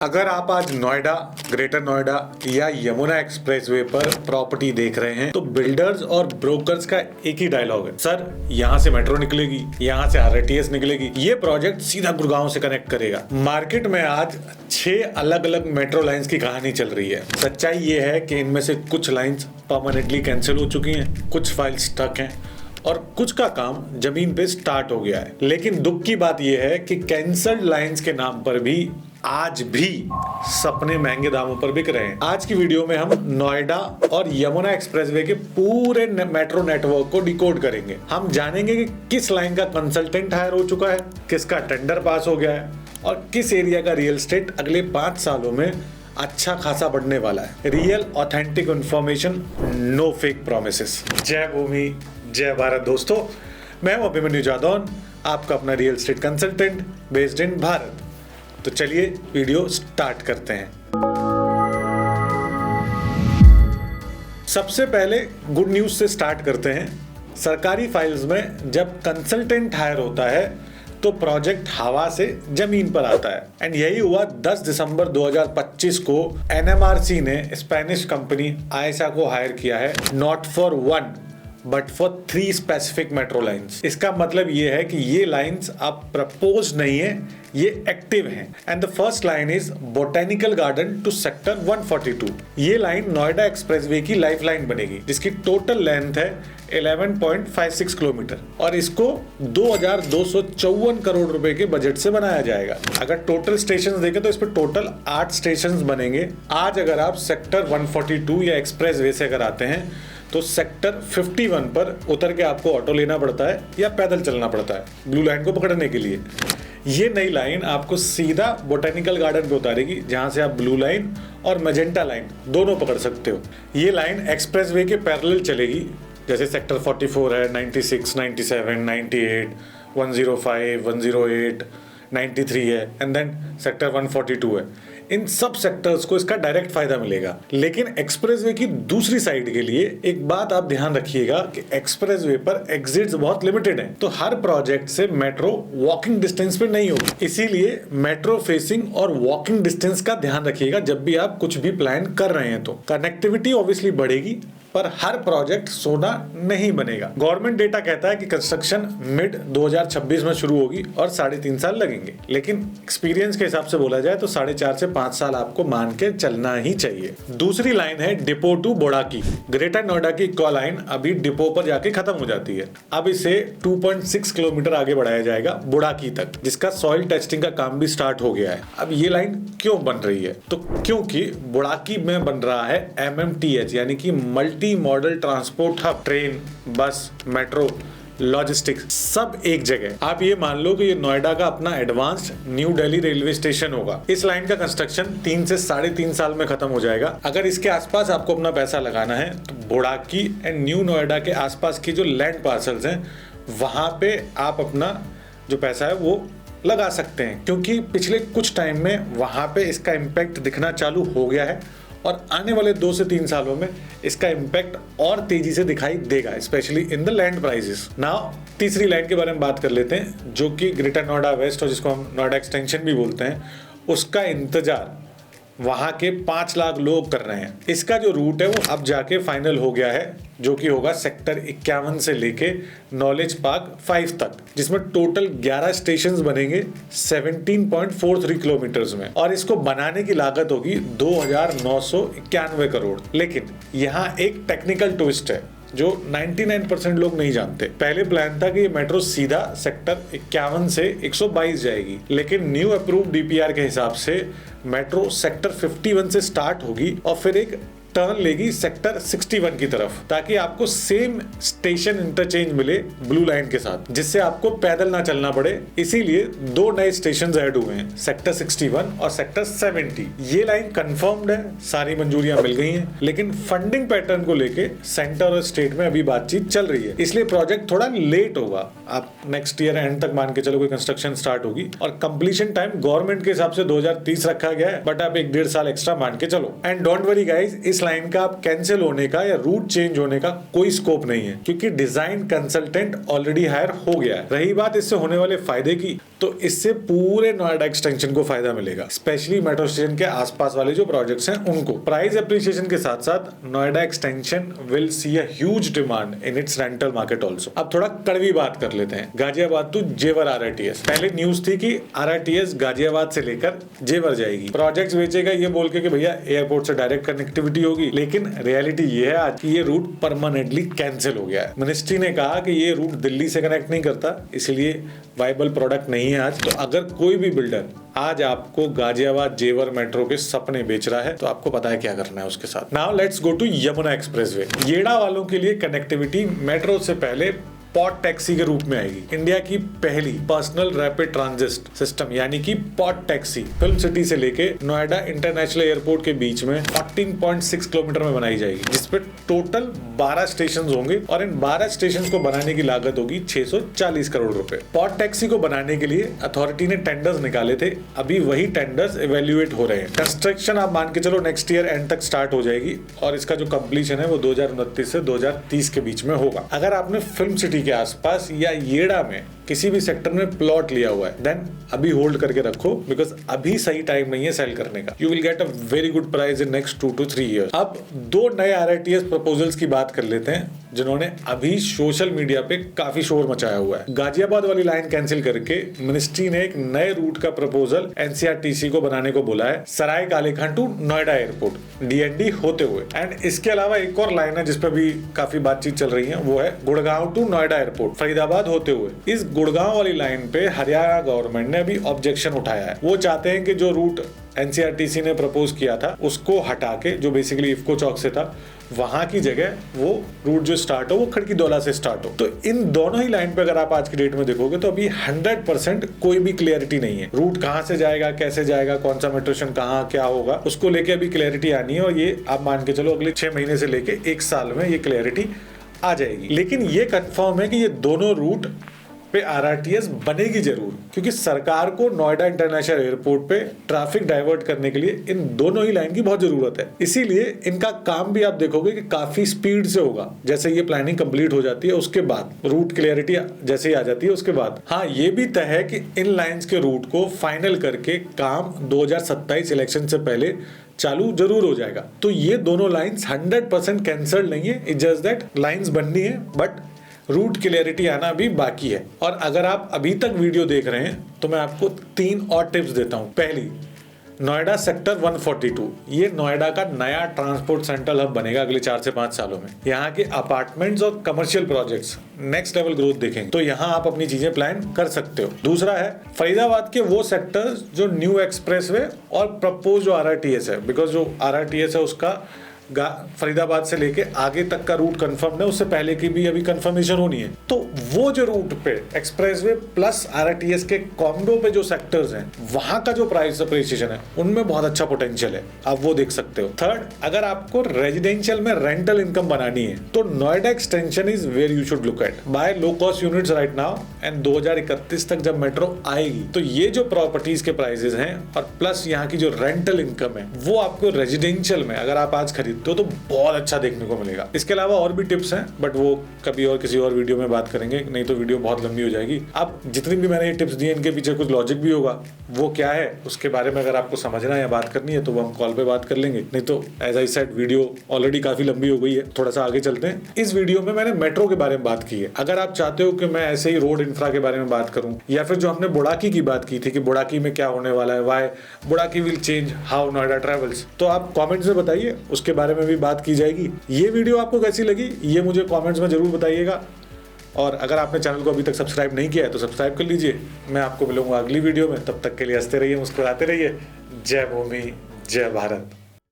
अगर आप आज नोएडा, ग्रेटर नोएडा या यमुना एक्सप्रेसवे पर प्रॉपर्टी देख रहे हैं तो बिल्डर्स और ब्रोकर्स का एक ही डायलॉग है, सर यहाँ से मेट्रो निकलेगी, यहाँ से आरटीएस निकलेगी, ये प्रोजेक्ट सीधा गुड़गांव से कनेक्ट करेगा। मार्केट में आज 6 अलग अलग मेट्रो लाइंस की कहानी चल रही है। सच्चाई ये है कि इनमें से कुछ लाइंस परमानेंटली कैंसिल हो चुकी हैं, कुछ फाइल स्टक हैं और कुछ का काम जमीन पे स्टार्ट हो गया है। लेकिन दुख की बात यह है कि कैंसल्ड लाइंस के नाम पर भी आज भी सपने महंगे दामों पर बिक रहे हैं। आज की वीडियो में हम नोएडा और यमुना एक्सप्रेसवे के पूरे मेट्रो नेटवर्क को डिकोड करेंगे। हम जानेंगे कि किस लाइन का कंसल्टेंट हायर हो चुका है, किसका टेंडर पास हो गया है और किस एरिया का रियल एस्टेट अगले 5 सालों में अच्छा खासा बढ़ने वाला है। Real authentic information, no fake promises. जय भूमि, जय भारत दोस्तों, मैं हूं अभिमन्यु जादौन, आपका अपना real estate consultant based in Bharat. तो चलिए वीडियो स्टार्ट करते हैं। सबसे पहले गुड न्यूज से स्टार्ट करते हैं। सरकारी फाइल्स में जब कंसल्टेंट हायर होता है तो प्रोजेक्ट हवा से जमीन पर आता है। एंड यही हुआ 10 दिसंबर 2025 को एनएमआरसी ने स्पेनिश कंपनी आयसा को हायर किया है, not for 1 but for 3 specific metro lines. इसका मतलब ये है कि ये लाइंस अब प्रपोज नहीं है, ये एक्टिव हैं। And the first line is botanical garden to sector 142। ये लाइन नोएडा एक्सप्रेसवे की लाइफ लाइन बनेगी, जिसकी टोटल लेंथ है 11.56 किलोमीटर और इसको 2254 करोड़ रुपए के बजट से बनाया जाएगा। अगर टोटल स्टेशन देखें तो इस पर टोटल 8 स्टेशन बनेंगे। आज अगर आप सेक्टर 142 या एक्सप्रेसवे से अगर आते हैं तो सेक्टर 51 पर उतर के आपको ऑटो लेना पड़ता है या पैदल चलना पड़ता है ब्लू लाइन को पकड़ने के लिए। ये नई लाइन आपको सीधा बोटेनिकल गार्डन पे उतारेगी, जहां से आप ब्लू लाइन और मैजेंटा लाइन दोनों पकड़ सकते हो। ये लाइन एक्सप्रेसवे के पैरेलल चलेगी, जैसे सेक्टर 44 है, 96, 97, 98, 105, 108, 93 है एंड देन सेक्टर 142 है। इन सब सेक्टर्स को इसका डायरेक्ट फायदा मिलेगा। लेकिन एक्सप्रेसवे की दूसरी साइड के लिए एक बात आप ध्यान रखिएगा कि एक्सप्रेसवे पर एग्जिट्स बहुत लिमिटेड हैं, तो हर प्रोजेक्ट से मेट्रो वॉकिंग डिस्टेंस पे नहीं होगी। इसीलिए मेट्रो फेसिंग और वॉकिंग डिस्टेंस का ध्यान रखिएगा जब भी आप कुछ भी प्लान कर रहे हैं। तो कनेक्टिविटी ऑब्वियसली बढ़ेगी पर हर प्रोजेक्ट सोना नहीं बनेगा। गवर्नमेंट डेटा कहता है कि कंस्ट्रक्शन मिड 2026 में शुरू होगी और 3.5 साल लगेंगे, लेकिन एक्सपीरियंस के हिसाब से बोला जाए तो 4.5 से 5 साल आपको मान के चलना ही चाहिए। दूसरी लाइन है depot to Bodaki. Greater Noida की इक्वा लाइन अभी डिपो पर जाके खत्म हो जाती है। अब इसे 2.6 किलोमीटर आगे बढ़ाया जाएगा बोड़ाकी तक, जिसका सॉइल टेस्टिंग का काम भी स्टार्ट हो गया है। अब ये लाइन क्यों बन रही है? तो क्योंकि बोड़ाकी में बन रहा है MMTH यानी कि multi modal transport hub. Train, बस, मेट्रो, लॉजिस्टिक्स सब एक जगह। आप ये मान लो कि ये नोएडा का अपना advanced new Delhi railway station होगा। इस लाइन का कंस्ट्रक्शन 3 से 3.5 साल में खत्म हो जाएगा। अगर इसके आसपास आपको अपना पैसा लगाना है तो बोड़ाकी एंड न्यू नोएडा के आसपास की जो लैंड पार्सल्स हैं वहां पे आप अपना जो पैसा है वो लगा सकते हैं, क्योंकि पिछले कुछ टाइम में वहां पे इसका इम्पैक्ट दिखना चालू हो गया है और आने वाले 2 से 3 सालों में इसका इम्पैक्ट और तेजी से दिखाई देगा, specially in the land prices. Now तीसरी लाइन के बारे में बात कर लेते हैं, जो कि ग्रेटर नोएडा वेस्ट और जिसको हम नोएडा एक्सटेंशन भी बोलते हैं, उसका इंतजार वहां के 5 लाख लोग कर रहे हैं। इसका जो रूट है वो अब जाके फाइनल हो गया है, जो कि होगा सेक्टर 51 से लेके नॉलेज पार्क 5 तक, जिसमें टोटल 11 स्टेशन बनेंगे 17.43 किलोमीटर में और इसको बनाने की लागत होगी 2,991 करोड़। लेकिन यहाँ एक टेक्निकल ट्विस्ट है जो 99% लोग नहीं जानते। पहले प्लान था कि ये मेट्रो सीधा सेक्टर 51 से 122 जाएगी, लेकिन न्यू अप्रूव DPR के हिसाब से मेट्रो सेक्टर 51 से स्टार्ट होगी और फिर एक टर्न लेगी सेक्टर 61 की तरफ, ताकि आपको सेम स्टेशन इंटरचेंज मिले ब्लू लाइन के साथ, जिससे आपको पैदल ना चलना पड़े। इसीलिए 2 नए स्टेशन ऐड हुए हैं, सेक्टर 61 और सेक्टर 70। ये लाइन कंफर्म्ड है, सारी मंजूरियां मिल गई हैं, लेकिन फंडिंग पैटर्न को लेके सेंटर और स्टेट में अभी बातचीत चल रही है, इसलिए प्रोजेक्ट थोड़ा लेट होगा। आप नेक्स्ट ईयर एंड तक मान के चलो कोई कंस्ट्रक्शन स्टार्ट होगी और कंप्लीशन टाइम गवर्नमेंट के हिसाब से 2030 रखा गया है, बट आप 1-1.5 साल एक्स्ट्रा मान के चलो। एंड डोंट वरी गाइस, इस लाइन का आप कैंसिल होने का या रूट चेंज होने का कोई स्कोप नहीं है, क्योंकि डिजाइन कंसल्टेंट ऑलरेडी हायर हो गया है। रही बात इससे होने वाले फायदे की, तो इससे पूरे नोएडा एक्सटेंशन को फायदा मिलेगा, स्पेशली मेट्रो स्टेशन के आसपास वाले जो प्रोजेक्ट्स हैं उनको। प्राइस एप्रिसिएशन के साथ साथ Noida extension will see a huge demand in its rental market also. अब थोड़ा कड़वी बात कर लेते हैं, गाजियाबाद टू जेवर आरआरटीएस। पहले न्यूज थी कि आरआरटीएस गाजियाबाद से लेकर जेवर जाएगी, प्रोजेक्ट्स बेचेगा ये बोल के कि भैया एयरपोर्ट से डायरेक्ट कनेक्टिविटी होगी, लेकिन रियलिटी ये है आज कि ये रूट परमानेंटली कैंसिल हो गया है। मिनिस्ट्री ने कहा कि ये रूट दिल्ली से कनेक्ट नहीं करता, इसलिए वाइबल प्रोडक्ट नहीं है आज। तो अगर कोई भी बिल्डर आज आपको गाजियाबाद जेवर मेट्रो के सपने बेच रहा है तो आपको पता है क्या करना है उसके साथ। Now let's go to Yamuna expressway. येड़ा वालों के लिए कनेक्टिविटी मेट्रो से पहले पॉड टैक्सी के रूप में आएगी। इंडिया की पहली पर्सनल रैपिड ट्रांजिट सिस्टम यानी कि पॉड टैक्सी फिल्म सिटी से लेके नोएडा इंटरनेशनल एयरपोर्ट के बीच में 14.6 किलोमीटर में बनाई जाएगी, जिसपे टोटल 12 स्टेशन होंगे और इन 12 स्टेशन को बनाने की लागत होगी 640 करोड़ रुपए। पॉड टैक्सी को बनाने के लिए अथॉरिटी ने टेंडर्स निकाले थे, अभी वही टेंडर्स इवेल्युएट हो रहे हैं। कंस्ट्रक्शन आप मान के चलो नेक्स्ट ईयर एंड तक स्टार्ट हो जाएगी और इसका जो कंप्लीशन है वो 2029 से 2030 के बीच में होगा। अगर आपने फिल्म सिटी के आसपास या येड़ा में किसी भी सेक्टर में प्लॉट लिया हुआ है, देन अभी होल्ड करके रखो, बिकॉज अभी सही टाइम नहीं है सेल करने का। You will get a very good price in next 2 to 3 years। अब 2 नए आरआरटीएस प्रपोजल्स की बात कर लेते हैं जिन्होंने अभी सोशल मीडिया पे काफी शोर मचाया हुआ है। गाजियाबाद वाली लाइन कैंसिल करके मिनिस्ट्री ने एक नए रूट का प्रपोजल एनसीआरटीसी को बनाने को बोला है, Sarai Kale Khan to Noida airport DND होते हुए। एंड इसके अलावा एक और लाइन है जिसपे भी काफी बातचीत चल रही है, वो है गुड़गांव टू नोएडा एयरपोर्ट फरीदाबाद होते हुए। इस गुड़गांव वाली लाइन पे हरियाणा गवर्नमेंट ने अभी ऑब्जेक्शन उठाया है। वो चाहते हैं कि जो रूट एनसीआरटीसी ने प्रपोज किया था उसको हटा के, जो बेसिकली इफ्को चौक से था, वहां की जगह वो रूट जो स्टार्ट हो वो खड़की दौला से स्टार्ट हो। तो इन दोनों ही लाइन पे अगर आप आज की डेट में देखोगे तो अभी 100% कोई भी क्लियरिटी नहीं है। रूट कहां से जाएगा, कैसे जाएगा, कौन सा मेट्रो स्टेशन कहां क्या होगा, उसको लेके अभी क्लियरिटी आनी है और ये आप मान के चलो अगले 6 महीने से लेके 1 साल में ये क्लियरिटी आ जाएगी। लेकिन ये कंफर्म है कि ये दोनों रूट पे आरआरटीएस बनेगी जरूर, क्योंकि सरकार को नोएडा इंटरनेशनल एयरपोर्ट पे ट्रैफिक डाइवर्ट करने के लिए इन दोनों ही लाइन की बहुत जरूरत है। इसीलिए इनका काम भी आप देखोगे कि काफी स्पीड से होगा। जैसे ये प्लानिंग कंप्लीट हो जाती है उसके बाद, रूट क्लियरिटी जैसे ही आ जाती है उसके बाद। हाँ, ये भी तय है कि इन लाइंस के रूट को फाइनल करके काम 2027 इलेक्शन से पहले चालू जरूर हो जाएगा। तो ये दोनों लाइंस 100% कैंसल्ड नहीं है, इट्स जस्ट दैट लाइंस बननी है, बट रूट क्लियरिटी आना अभी बाकी है। और अगर आप अभी तक वीडियो देख रहे हैं तो मैं आपको 3 और टिप्स देता हूं। पहली, नोएडा सेक्टर 142, ये नोएडा का नया ट्रांसपोर्ट सेंट्रल हब बनेगा अगले 4 से 5 सालों में। यहाँ के अपार्टमेंट्स और commercial projects next level growth देखेंगे, तो यहाँ आप अपनी चीजें प्लान कर सकते हो। दूसरा है फरीदाबाद के वो सेक्टर्स जो न्यू एक्सप्रेसवे और प्रपोज जो आरआरटीएस है, बिकॉज जो आरआरटीएस है उसका फरीदाबाद से लेके आगे तक का रूट कंफर्म है, उससे पहले की भी अभी कंफर्मेशन होनी है। तो वो जो रूट पे एक्सप्रेसवे प्लस आरआरटीएस के कॉम्बो पे जो सेक्टर्स हैं, वहां का जो प्राइस अप्रिसिएशन है उनमें बहुत अच्छा पोटेंशियल है, आप वो देख सकते हो। थर्ड, अगर आपको रेजिडेंशियल में रेंटल इनकम बनानी है तो Noida extension is where you should look at. Buy low cost units right now and 2031 तक जब मेट्रो आएगी तो ये जो प्रॉपर्टीज के प्राइसेस हैं और प्लस यहाँ की जो रेंटल इनकम है वो आपको रेजिडेंशियल में अगर आप आज खरीद तो बहुत अच्छा देखने को मिलेगा। इसके अलावा और भी टिप्स हैं, बट वो कभी और किसी और वीडियो में बात करेंगे, नहीं तो वीडियो बहुत लंबी हो जाएगी। अब जितनी भी मैंने ये टिप्स दी इनके पीछे कुछ लॉजिक भी होगा, वो क्या है उसके बारे में अगर आपको समझना है या बात करनी है तो वो हम कॉल पे बात कर लेंगे, नहीं तो as I said video already काफी लंबी हो गई है, थोड़ा सा आगे चलते हैं। इस वीडियो में मैंने मेट्रो के बारे में बात की है। अगर आप चाहते हो कि मैं ऐसे ही रोड इंफ्रा के बारे में बात करूं, या फिर जो हमने बुड़ाकी की बात की थी कि बुड़ाकी में क्या होने वाला है, व्हाई बुड़ाकी will change how Noida travels, तो आप कमेंट्स में बताइए, उसके बारे में भी बात की जाएगी। ये वीडियो आपको कैसी लगी ये मुझे कमेंट्स में जरूर बताइएगा, और अगर आपने चैनल को अभी तक सब्सक्राइब नहीं किया है तो सब्सक्राइब कर लीजिए। मैं आपको मिलूंगा अगली वीडियो में, तब तक के लिए हंसते रहिए, मुस्कुराते रहिए। जय भूमि, जय भारत।